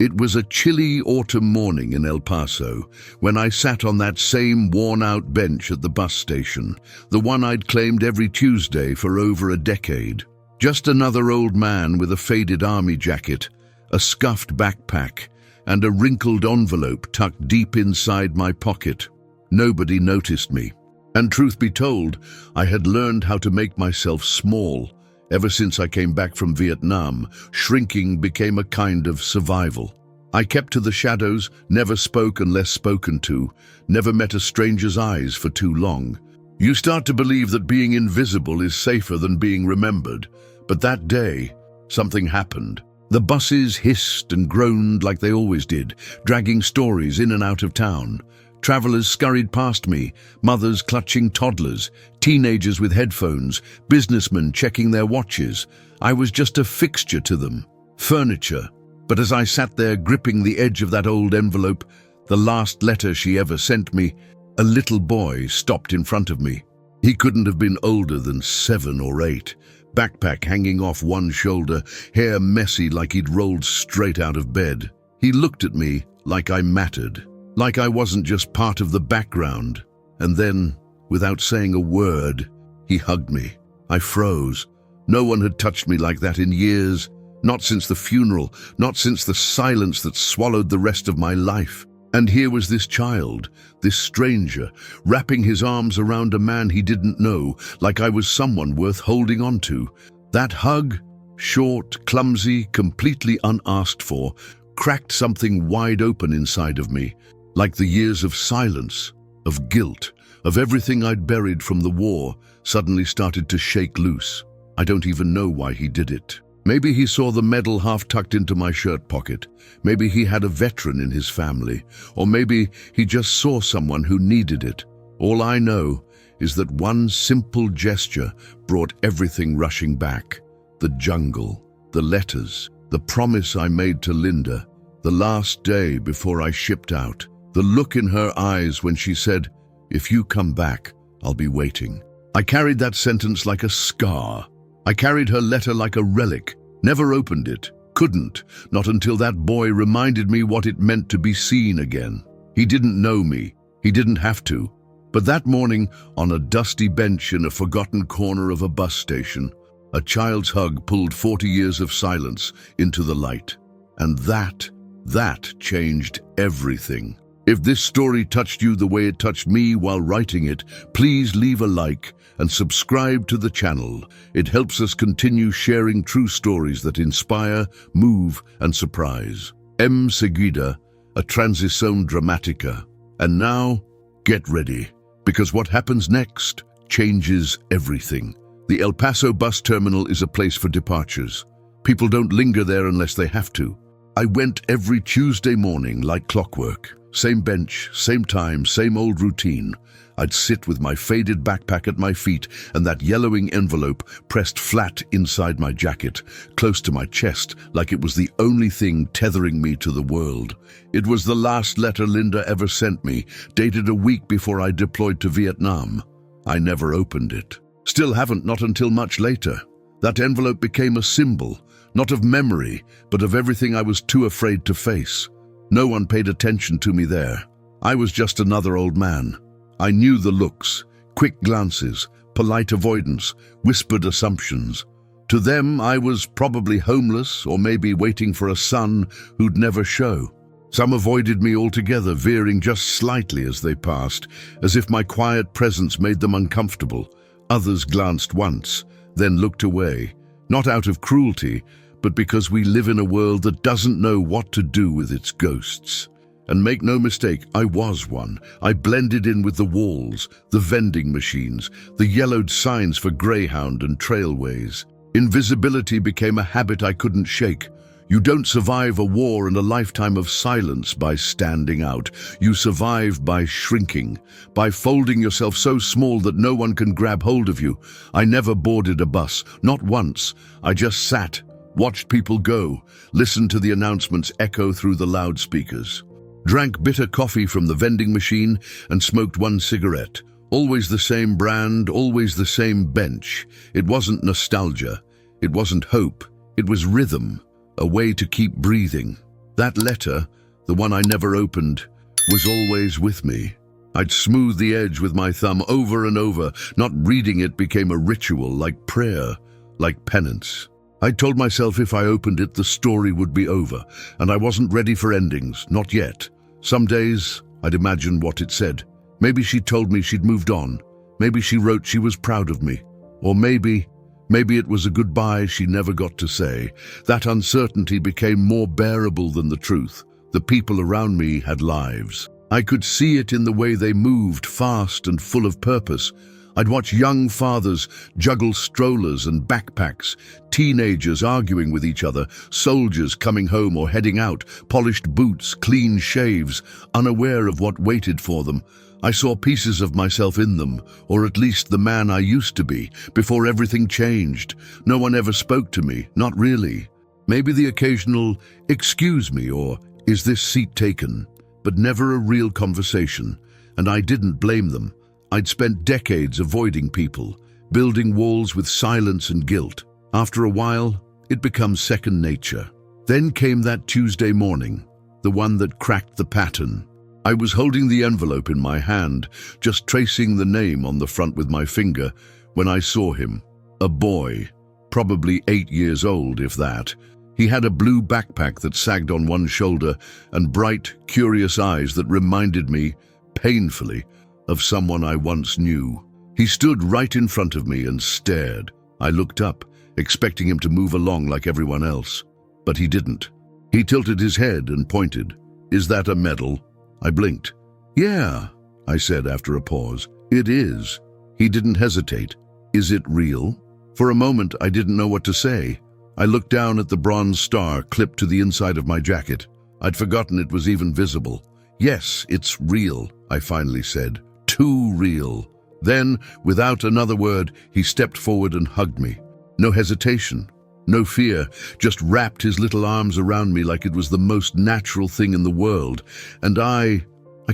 It was a chilly autumn morning in El Paso when I sat on that same worn-out bench at the bus station, the one I'd claimed every Tuesday for over a decade. Just another old man with a faded army jacket, a scuffed backpack, and a wrinkled envelope tucked deep inside my pocket. Nobody noticed me. And truth be told, I had learned how to make myself small. Ever since I came back from Vietnam, shrinking became a kind of survival. I kept to the shadows, never spoke unless spoken to, never met a stranger's eyes for too long. You start to believe that being invisible is safer than being remembered. But that day, something happened. The buses hissed and groaned like they always did, dragging stories in and out of town. Travelers scurried past me, mothers clutching toddlers, teenagers with headphones, businessmen checking their watches. I was just a fixture to them, furniture. But as I sat there gripping the edge of that old envelope, the last letter she ever sent me, a little boy stopped in front of me. He couldn't have been older than 7 or 8, backpack hanging off one shoulder, hair messy like he'd rolled straight out of bed. He looked at me like I mattered. Like I wasn't just part of the background. And then, without saying a word, he hugged me. I froze. No one had touched me like that in years. Not since the funeral, not since the silence that swallowed the rest of my life. And here was this child, this stranger, wrapping his arms around a man he didn't know, like I was someone worth holding on to. That hug, short, clumsy, completely unasked for, cracked something wide open inside of me. Like the years of silence, of guilt, of everything I'd buried from the war, suddenly started to shake loose. I don't even know why he did it. Maybe he saw the medal half tucked into my shirt pocket. Maybe he had a veteran in his family. Or maybe he just saw someone who needed it. All I know is that one simple gesture brought everything rushing back. The jungle, the letters, the promise I made to Linda, the last day before I shipped out. The look in her eyes when she said, "If you come back, I'll be waiting." I carried that sentence like a scar. I carried her letter like a relic, never opened it, couldn't, not until that boy reminded me what it meant to be seen again. He didn't know me, he didn't have to. But that morning, on a dusty bench in a forgotten corner of a bus station, a child's hug pulled 40 years of silence into the light. And that changed everything. If this story touched you the way it touched me while writing it, please leave a like and subscribe to the channel. It helps us continue sharing true stories that inspire, move, and surprise. Seguida, a Transición Dramática. And now, get ready, because what happens next changes everything. The El Paso bus terminal is a place for departures. People don't linger there unless they have to. I went every Tuesday morning like clockwork. Same bench, same time, same old routine. I'd sit with my faded backpack at my feet and that yellowing envelope pressed flat inside my jacket, close to my chest, like it was the only thing tethering me to the world. It was the last letter Linda ever sent me, dated a week before I deployed to Vietnam. I never opened it. Still haven't, not until much later. That envelope became a symbol, not of memory, but of everything I was too afraid to face. No one paid attention to me there. I was just another old man. I knew the looks, quick glances, polite avoidance, whispered assumptions. To them, I was probably homeless or maybe waiting for a son who'd never show. Some avoided me altogether, veering just slightly as they passed, as if my quiet presence made them uncomfortable. Others glanced once, then looked away, not out of cruelty, but because we live in a world that doesn't know what to do with its ghosts. And make no mistake, I was one. I blended in with the walls, the vending machines, the yellowed signs for Greyhound and Trailways. Invisibility became a habit I couldn't shake. You don't survive a war and a lifetime of silence by standing out. You survive by shrinking, by folding yourself so small that no one can grab hold of you. I never boarded a bus, not once. I just sat, watched people go, listened to the announcements echo through the loudspeakers, drank bitter coffee from the vending machine and smoked one cigarette. Always the same brand, always the same bench. It wasn't nostalgia. It wasn't hope. It was rhythm, a way to keep breathing. That letter, the one I never opened, was always with me. I'd smooth the edge with my thumb over and over. Not reading it became a ritual, like prayer, like penance. I told myself if I opened it, the story would be over, and I wasn't ready for endings, not yet. Some days, I'd imagine what it said. Maybe she told me she'd moved on. Maybe she wrote she was proud of me. Or maybe it was a goodbye she never got to say. That uncertainty became more bearable than the truth. The people around me had lives. I could see it in the way they moved, fast and full of purpose. I'd watch young fathers juggle strollers and backpacks, teenagers arguing with each other, soldiers coming home or heading out, polished boots, clean shaves, unaware of what waited for them. I saw pieces of myself in them, or at least the man I used to be, before everything changed. No one ever spoke to me, not really. Maybe the occasional, "Excuse me," or "Is this seat taken?" But never a real conversation. And I didn't blame them. I'd spent decades avoiding people, building walls with silence and guilt. After a while, it becomes second nature. Then came that Tuesday morning, the one that cracked the pattern. I was holding the envelope in my hand, just tracing the name on the front with my finger, when I saw him. A boy, probably 8 years old, if that. He had a blue backpack that sagged on one shoulder and bright, curious eyes that reminded me, painfully, of someone I once knew. He stood right in front of me and stared. I looked up, expecting him to move along like everyone else. But he didn't. He tilted his head and pointed. "Is that a medal?" I blinked. "Yeah," I said after a pause. "It is." He didn't hesitate. "Is it real?" For a moment, I didn't know what to say. I looked down at the bronze star clipped to the inside of my jacket. I'd forgotten it was even visible. "Yes, it's real," I finally said. "Too real." Then, without another word, he stepped forward and hugged me. No hesitation, no fear, just wrapped his little arms around me like it was the most natural thing in the world. And I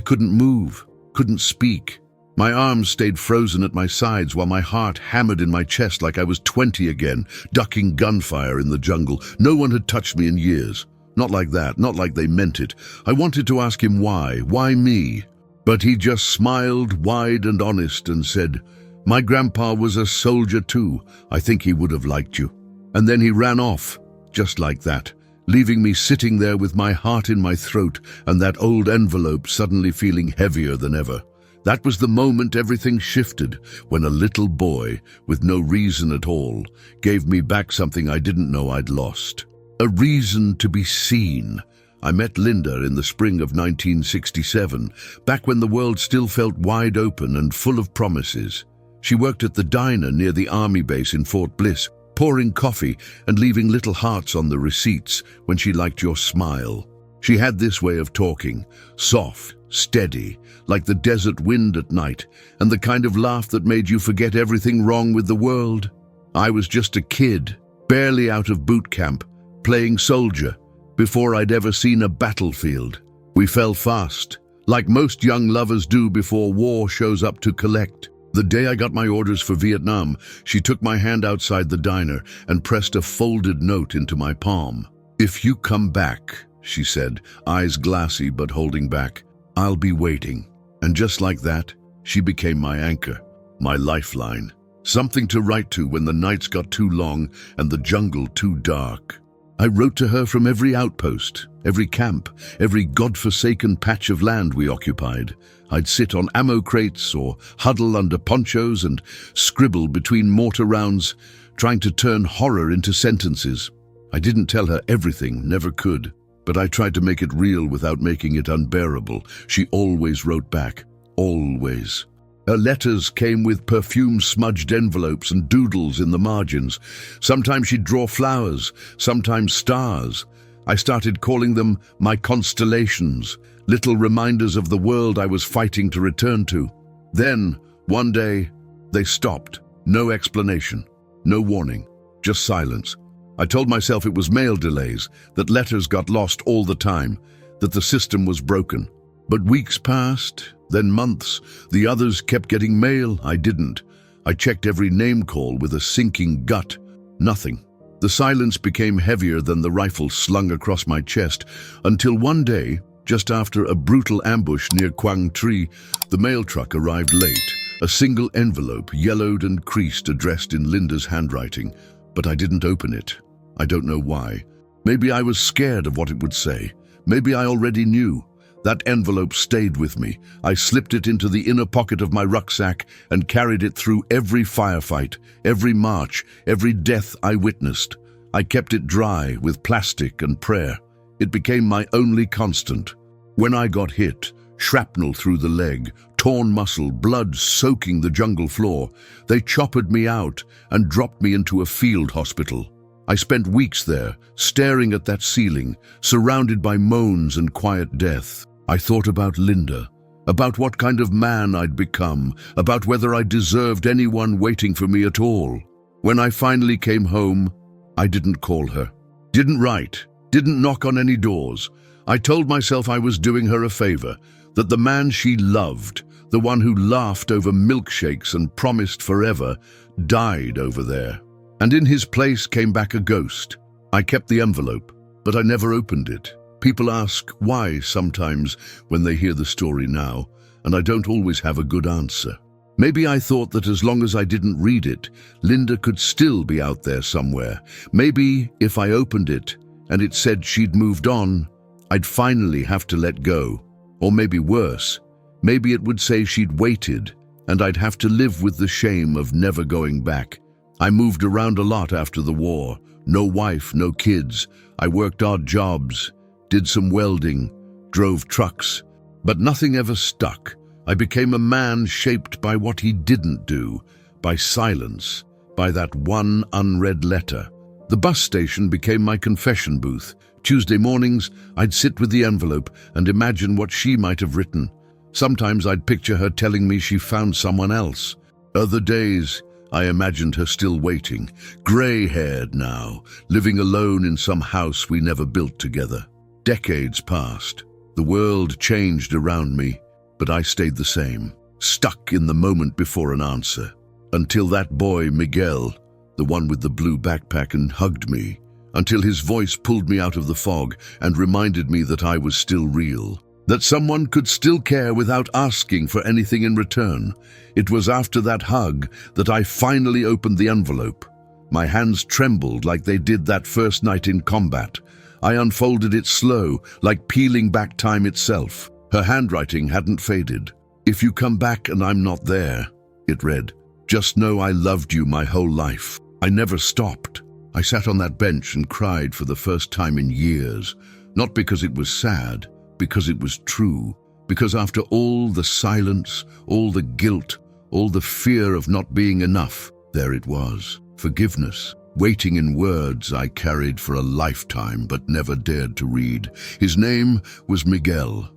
couldn't move, couldn't speak. My arms stayed frozen at my sides while my heart hammered in my chest like I was 20 again, ducking gunfire in the jungle. No one had touched me in years. Not like that, not like they meant it. I wanted to ask him why me? But he just smiled wide and honest and said, "My grandpa was a soldier too. I think he would have liked you." And then he ran off, just like that, leaving me sitting there with my heart in my throat and that old envelope suddenly feeling heavier than ever. That was the moment everything shifted, when a little boy, with no reason at all, gave me back something I didn't know I'd lost. A reason to be seen. I met Linda in the spring of 1967, back when the world still felt wide open and full of promises. She worked at the diner near the army base in Fort Bliss, pouring coffee and leaving little hearts on the receipts when she liked your smile. She had this way of talking, soft, steady, like the desert wind at night, and the kind of laugh that made you forget everything wrong with the world. I was just a kid, barely out of boot camp, playing soldier, before I'd ever seen a battlefield. We fell fast, like most young lovers do before war shows up to collect. The day I got my orders for Vietnam, she took my hand outside the diner and pressed a folded note into my palm. "If you come back," she said, eyes glassy but holding back, "I'll be waiting." And just like that, she became my anchor, my lifeline. Something to write to when the nights got too long and the jungle too dark. I wrote to her from every outpost, every camp, every godforsaken patch of land we occupied. I'd sit on ammo crates or huddle under ponchos and scribble between mortar rounds, trying to turn horror into sentences. I didn't tell her everything, never could. But I tried to make it real without making it unbearable. She always wrote back. Always. Her letters came with perfume-smudged envelopes and doodles in the margins. Sometimes she'd draw flowers, sometimes stars. I started calling them my constellations, little reminders of the world I was fighting to return to. Then, one day, they stopped. No explanation, no warning, just silence. I told myself it was mail delays, that letters got lost all the time, that the system was broken. But weeks passed, then months. The others kept getting mail, I didn't. I checked every name call with a sinking gut. Nothing. The silence became heavier than the rifle slung across my chest, until one day, just after a brutal ambush near Quang Tri, the mail truck arrived late. A single envelope, yellowed and creased, addressed in Linda's handwriting, but I didn't open it. I don't know why. Maybe I was scared of what it would say. Maybe I already knew. That envelope stayed with me. I slipped it into the inner pocket of my rucksack and carried it through every firefight, every march, every death I witnessed. I kept it dry with plastic and prayer. It became my only constant. When I got hit, shrapnel through the leg, torn muscle, blood soaking the jungle floor, they choppered me out and dropped me into a field hospital. I spent weeks there, staring at that ceiling, surrounded by moans and quiet death. I thought about Linda, about what kind of man I'd become, about whether I deserved anyone waiting for me at all. When I finally came home, I didn't call her, didn't write, didn't knock on any doors. I told myself I was doing her a favor, that the man she loved, the one who laughed over milkshakes and promised forever, died over there. And in his place came back a ghost. I kept the envelope, but I never opened it. People ask why sometimes when they hear the story now, and I don't always have a good answer. Maybe I thought that as long as I didn't read it, Linda could still be out there somewhere. Maybe if I opened it and it said she'd moved on, I'd finally have to let go. Or maybe worse, maybe it would say she'd waited and I'd have to live with the shame of never going back. I moved around a lot after the war. No wife, no kids. I worked odd jobs, did some welding, drove trucks, but nothing ever stuck. I became a man shaped by what he didn't do, by silence, by that one unread letter. The bus station became my confession booth. Tuesday mornings, I'd sit with the envelope and imagine what she might have written. Sometimes I'd picture her telling me she found someone else. Other days, I imagined her still waiting, gray-haired now, living alone in some house we never built together. Decades passed. The world changed around me, but I stayed the same, stuck in the moment before an answer. Until that boy, Miguel, the one with the blue backpack, and hugged me. Until his voice pulled me out of the fog and reminded me that I was still real. That someone could still care without asking for anything in return. It was after that hug that I finally opened the envelope. My hands trembled like they did that first night in combat. I unfolded it slow, like peeling back time itself. Her handwriting hadn't faded. "If you come back and I'm not there," it read, "just know I loved you my whole life." I never stopped. I sat on that bench and cried for the first time in years, not because it was sad, because it was true, because after all the silence, all the guilt, all the fear of not being enough, there it was, forgiveness, waiting in words I carried for a lifetime but never dared to read. His name was Miguel.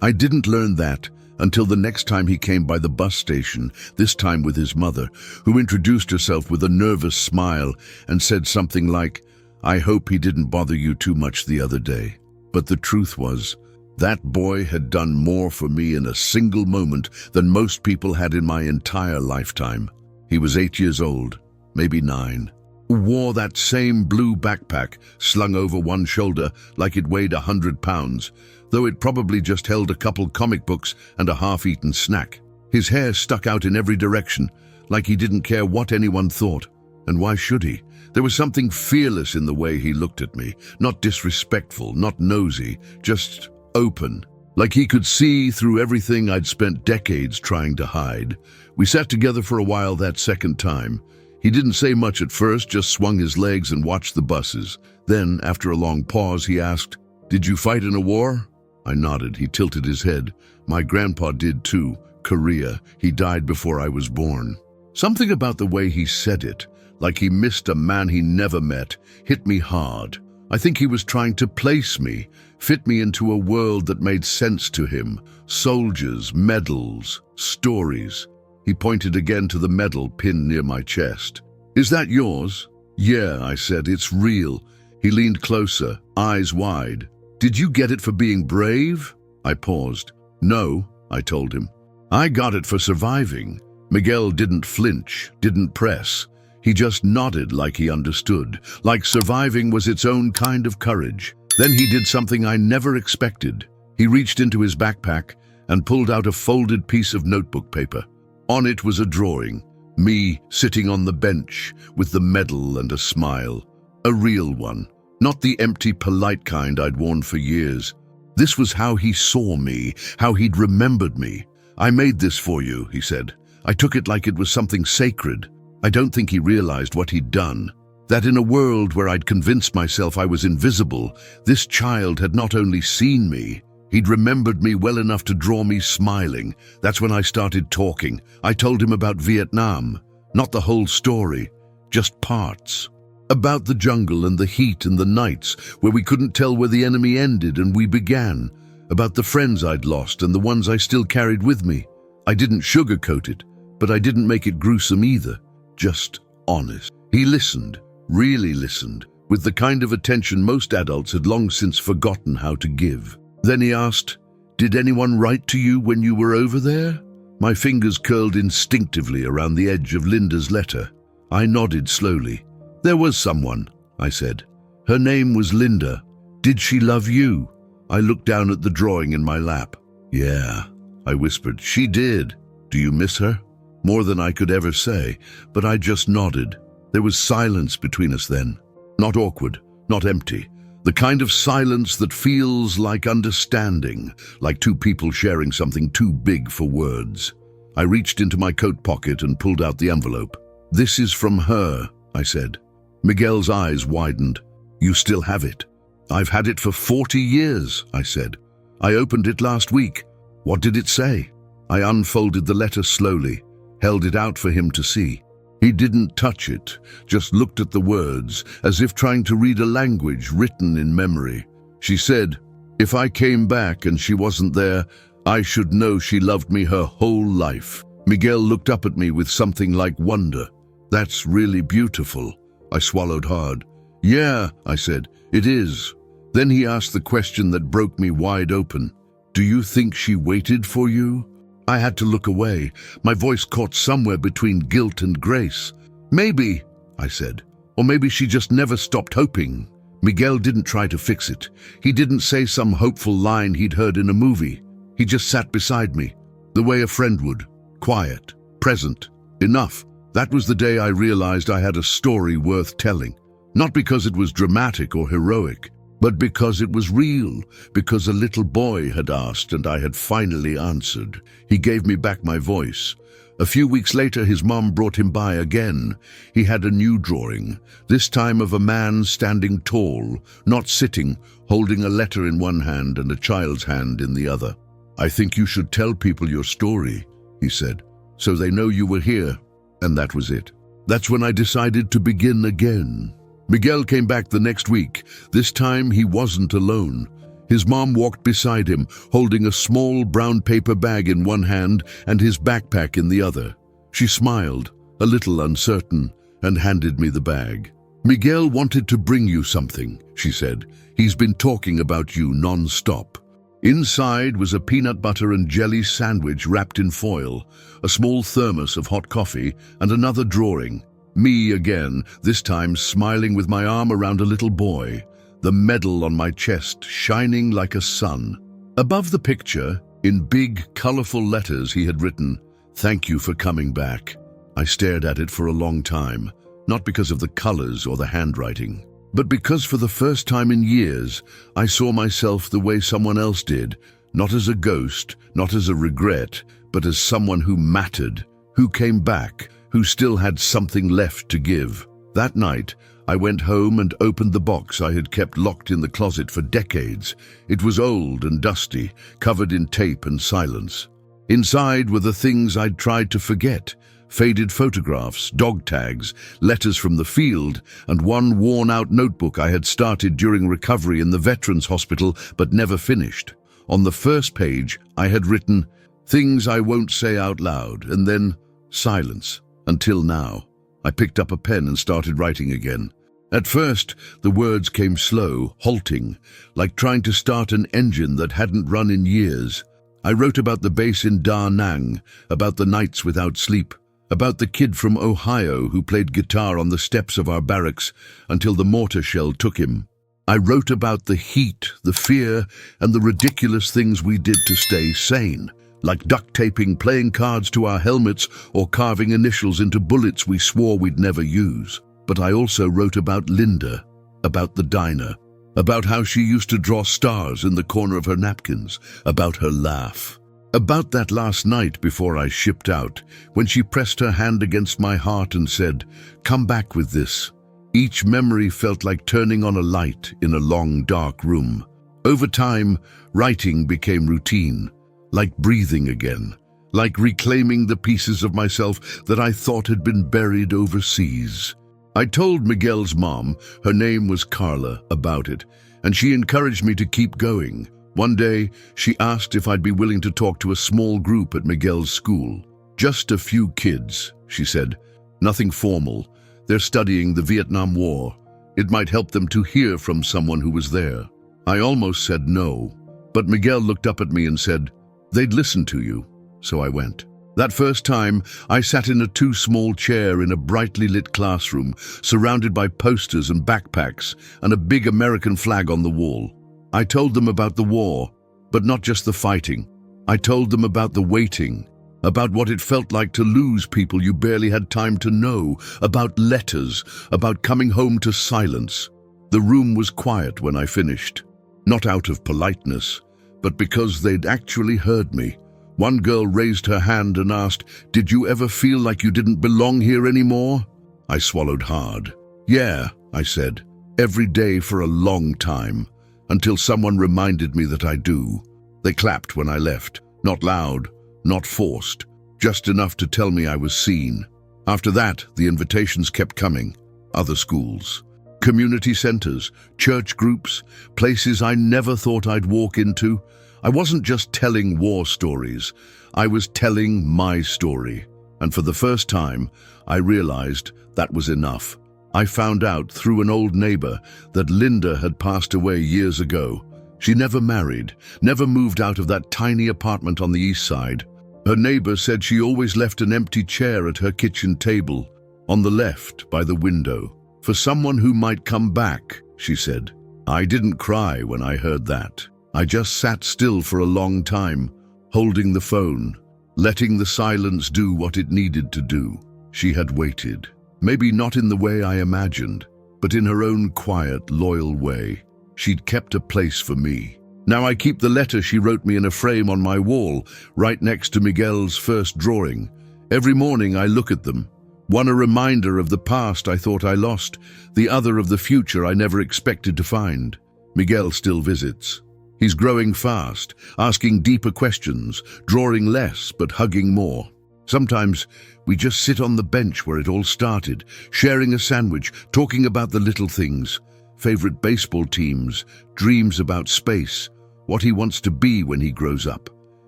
I didn't learn that until the next time he came by the bus station, this time with his mother, who introduced herself with a nervous smile and said something like, "I hope he didn't bother you too much the other day." But the truth was, that boy had done more for me in a single moment than most people had in my entire lifetime. He was 8 years old, maybe 9. Wore that same blue backpack slung over one shoulder like it weighed 100 pounds, though it probably just held a couple comic books and a half-eaten snack. His hair stuck out in every direction, like he didn't care what anyone thought. And why should he? There was something fearless in the way he looked at me, not disrespectful, not nosy, just open, like he could see through everything I'd spent decades trying to hide. We sat together for a while that second time. He didn't say much at first, just swung his legs and watched the buses. Then, after a long pause, he asked, "Did you fight in a war?" I nodded. He tilted his head. "My grandpa did too. Korea. He died before I was born." Something about the way he said it, like he missed a man he never met, hit me hard. I think he was trying to place me, fit me into a world that made sense to him. Soldiers, medals, stories. He pointed again to the medal pinned near my chest. "Is that yours?" "Yeah," I said, "it's real." He leaned closer, eyes wide. "Did you get it for being brave?" I paused. "No," I told him. "I got it for surviving." Miguel didn't flinch, didn't press. He just nodded like he understood, like surviving was its own kind of courage. Then he did something I never expected. He reached into his backpack and pulled out a folded piece of notebook paper. On it was a drawing, me sitting on the bench with the medal and a smile. A real one, not the empty, polite kind I'd worn for years. This was how he saw me, how he'd remembered me. "I made this for you," he said. I took it like it was something sacred. I don't think he realized what he'd done. That in a world where I'd convinced myself I was invisible, this child had not only seen me, he'd remembered me well enough to draw me smiling. That's when I started talking. I told him about Vietnam. Not the whole story, just parts. About the jungle and the heat and the nights where we couldn't tell where the enemy ended and we began. About the friends I'd lost and the ones I still carried with me. I didn't sugarcoat it, but I didn't make it gruesome either. Just honest. He listened, really listened, with the kind of attention most adults had long since forgotten how to give. Then he asked, "Did anyone write to you when you were over there?" My fingers curled instinctively around the edge of Linda's letter. I nodded slowly. "There was someone," I said. "Her name was Linda. Did she love you?" I looked down at the drawing in my lap. "Yeah," I whispered. "She did. Do you miss her?" More than I could ever say, but I just nodded. There was silence between us then. Not awkward, not empty. The kind of silence that feels like understanding, like two people sharing something too big for words. I reached into my coat pocket and pulled out the envelope. "This is from her," I said. Miguel's eyes widened. "You still have it?" "I've had it for 40 years, I said. "I opened it last week." "What did it say?" I unfolded the letter slowly, held it out for him to see. He didn't touch it, just looked at the words, as if trying to read a language written in memory. She said, "If I came back and she wasn't there, I should know she loved me her whole life." Miguel looked up at me with something like wonder. "That's really beautiful." I swallowed hard. "Yeah," I said, "it is." Then he asked the question that broke me wide open. "Do you think she waited for you?" I had to look away. My voice caught somewhere between guilt and grace. "Maybe," I said. "Or maybe she just never stopped hoping." Miguel didn't try to fix it. He didn't say some hopeful line he'd heard in a movie. He just sat beside me, the way a friend would. Quiet, present, enough. That was the day I realized I had a story worth telling. Not because it was dramatic or heroic, but because it was real, because a little boy had asked and I had finally answered. He gave me back my voice. A few weeks later, his mom brought him by again. He had a new drawing, this time of a man standing tall, not sitting, holding a letter in one hand and a child's hand in the other. "I think you should tell people your story," he said, "so they know you were here." And that was it. That's when I decided to begin again. Miguel came back the next week. This time he wasn't alone. His mom walked beside him, holding a small brown paper bag in one hand and his backpack in the other. She smiled, a little uncertain, and handed me the bag. "Miguel wanted to bring you something," she said. "He's been talking about you non-stop." Inside was a peanut butter and jelly sandwich wrapped in foil, a small thermos of hot coffee, and another drawing. Me again, this time smiling with my arm around a little boy, the medal on my chest shining like a sun. Above the picture, in big, colorful letters, he had written, "Thank you for coming back." I stared at it for a long time, not because of the colors or the handwriting, but because for the first time in years, I saw myself the way someone else did, not as a ghost, not as a regret, but as someone who mattered, who came back, who still had something left to give. That night, I went home and opened the box I had kept locked in the closet for decades. It was old and dusty, covered in tape and silence. Inside were the things I'd tried to forget, faded photographs, dog tags, letters from the field, and one worn-out notebook I had started during recovery in the Veterans Hospital but never finished. On the first page, I had written, "Things I won't say out loud," and then silence. Until now. I picked up a pen and started writing again. At first, the words came slow, halting, like trying to start an engine that hadn't run in years. I wrote about the base in Da Nang, about the nights without sleep, about the kid from Ohio who played guitar on the steps of our barracks until the mortar shell took him. I wrote about the heat, the fear, and the ridiculous things we did to stay sane, like duct taping playing cards to our helmets or carving initials into bullets we swore we'd never use. But I also wrote about Linda, about the diner, about how she used to draw stars in the corner of her napkins, about her laugh, about that last night before I shipped out, when she pressed her hand against my heart and said, "Come back with this." Each memory felt like turning on a light in a long, dark room. Over time, writing became routine, like breathing again, like reclaiming the pieces of myself that I thought had been buried overseas. I told Miguel's mom, her name was Carla, about it, and she encouraged me to keep going. One day, she asked if I'd be willing to talk to a small group at Miguel's school. "Just a few kids," she said. "Nothing formal. They're studying the Vietnam War. It might help them to hear from someone who was there." I almost said no, but Miguel looked up at me and said, "They'd listen to you." So I went. That first time, I sat in a too small chair in a brightly lit classroom, surrounded by posters and backpacks and a big American flag on the wall. I told them about the war, but not just the fighting. I told them about the waiting, about what it felt like to lose people you barely had time to know, about letters, about coming home to silence. The room was quiet when I finished, not out of politeness, but because they'd actually heard me. One girl raised her hand and asked, "Did you ever feel like you didn't belong here anymore?" I swallowed hard. "Yeah," I said, "every day for a long time, until someone reminded me that I do." They clapped when I left, not loud, not forced, just enough to tell me I was seen. After that, the invitations kept coming. Other schools, community centers, church groups, places I never thought I'd walk into. I wasn't just telling war stories, I was telling my story. And for the first time, I realized that was enough. I found out through an old neighbor that Linda had passed away years ago. She never married, never moved out of that tiny apartment on the east side. Her neighbor said she always left an empty chair at her kitchen table, on the left by the window, for someone who might come back, she said. I didn't cry when I heard that. I just sat still for a long time, holding the phone, letting the silence do what it needed to do. She had waited, maybe not in the way I imagined, but in her own quiet, loyal way. She'd kept a place for me. Now I keep the letter she wrote me in a frame on my wall, right next to Miguel's first drawing. Every morning I look at them, one a reminder of the past I thought I lost, the other of the future I never expected to find. Miguel still visits. He's growing fast, asking deeper questions, drawing less but hugging more. Sometimes we just sit on the bench where it all started, sharing a sandwich, talking about the little things, favorite baseball teams, dreams about space, what he wants to be when he grows up.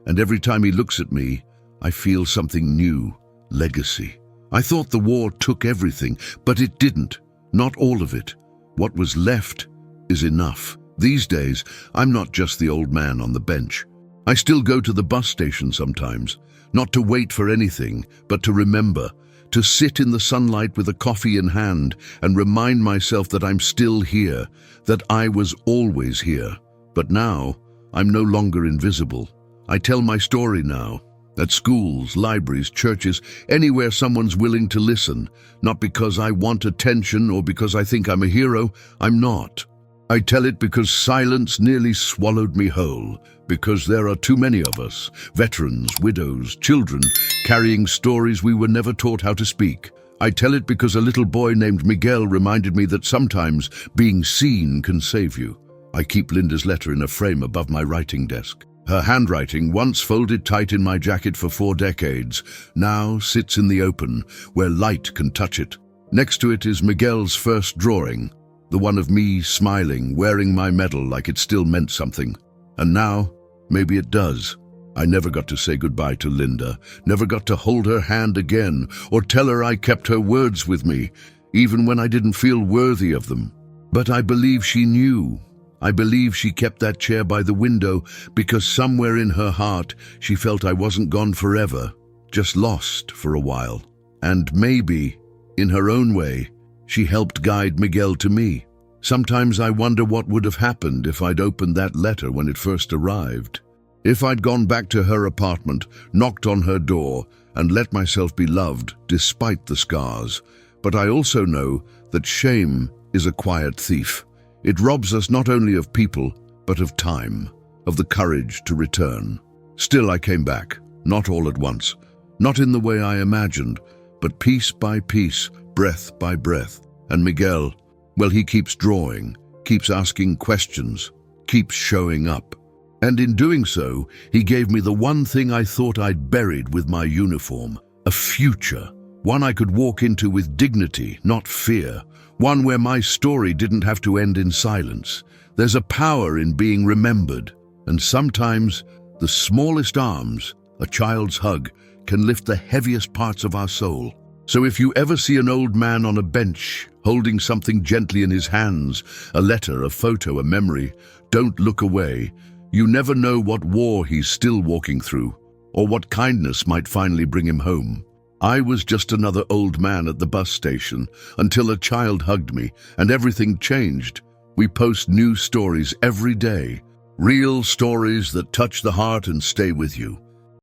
And every time he looks at me, I feel something new, legacy. I thought the war took everything, but it didn't, not all of it. What was left is enough. These days, I'm not just the old man on the bench. I still go to the bus station sometimes, not to wait for anything, but to remember, to sit in the sunlight with a coffee in hand and remind myself that I'm still here, that I was always here. But now, I'm no longer invisible. I tell my story now, at schools, libraries, churches, anywhere someone's willing to listen, not because I want attention or because I think I'm a hero. I'm not. I tell it because silence nearly swallowed me whole, because there are too many of us, veterans, widows, children, carrying stories we were never taught how to speak. I tell it because a little boy named Miguel reminded me that sometimes being seen can save you. I keep Linda's letter in a frame above my writing desk. Her handwriting, once folded tight in my jacket for 4 decades, now sits in the open, where light can touch it. Next to it is Miguel's first drawing, the one of me smiling, wearing my medal like it still meant something. And now, maybe it does. I never got to say goodbye to Linda, never got to hold her hand again, or tell her I kept her words with me, even when I didn't feel worthy of them. But I believe she knew. I believe she kept that chair by the window because somewhere in her heart she felt I wasn't gone forever, just lost for a while. And maybe, in her own way, she helped guide Miguel to me. Sometimes I wonder what would have happened if I'd opened that letter when it first arrived. If I'd gone back to her apartment, knocked on her door, and let myself be loved despite the scars. But I also know that shame is a quiet thief. It robs us not only of people, but of time, of the courage to return. Still, I came back, not all at once, not in the way I imagined, but piece by piece, breath by breath. And Miguel, well, he keeps drawing, keeps asking questions, keeps showing up. And in doing so, he gave me the one thing I thought I'd buried with my uniform, a future, one I could walk into with dignity, not fear, one where my story didn't have to end in silence. There's a power in being remembered, and sometimes the smallest arms, a child's hug, can lift the heaviest parts of our soul. So if you ever see an old man on a bench, holding something gently in his hands, a letter, a photo, a memory, don't look away. You never know what war he's still walking through, or what kindness might finally bring him home. I was just another old man at the bus station until a child hugged me and everything changed. We post new stories every day, real stories that touch the heart and stay with you.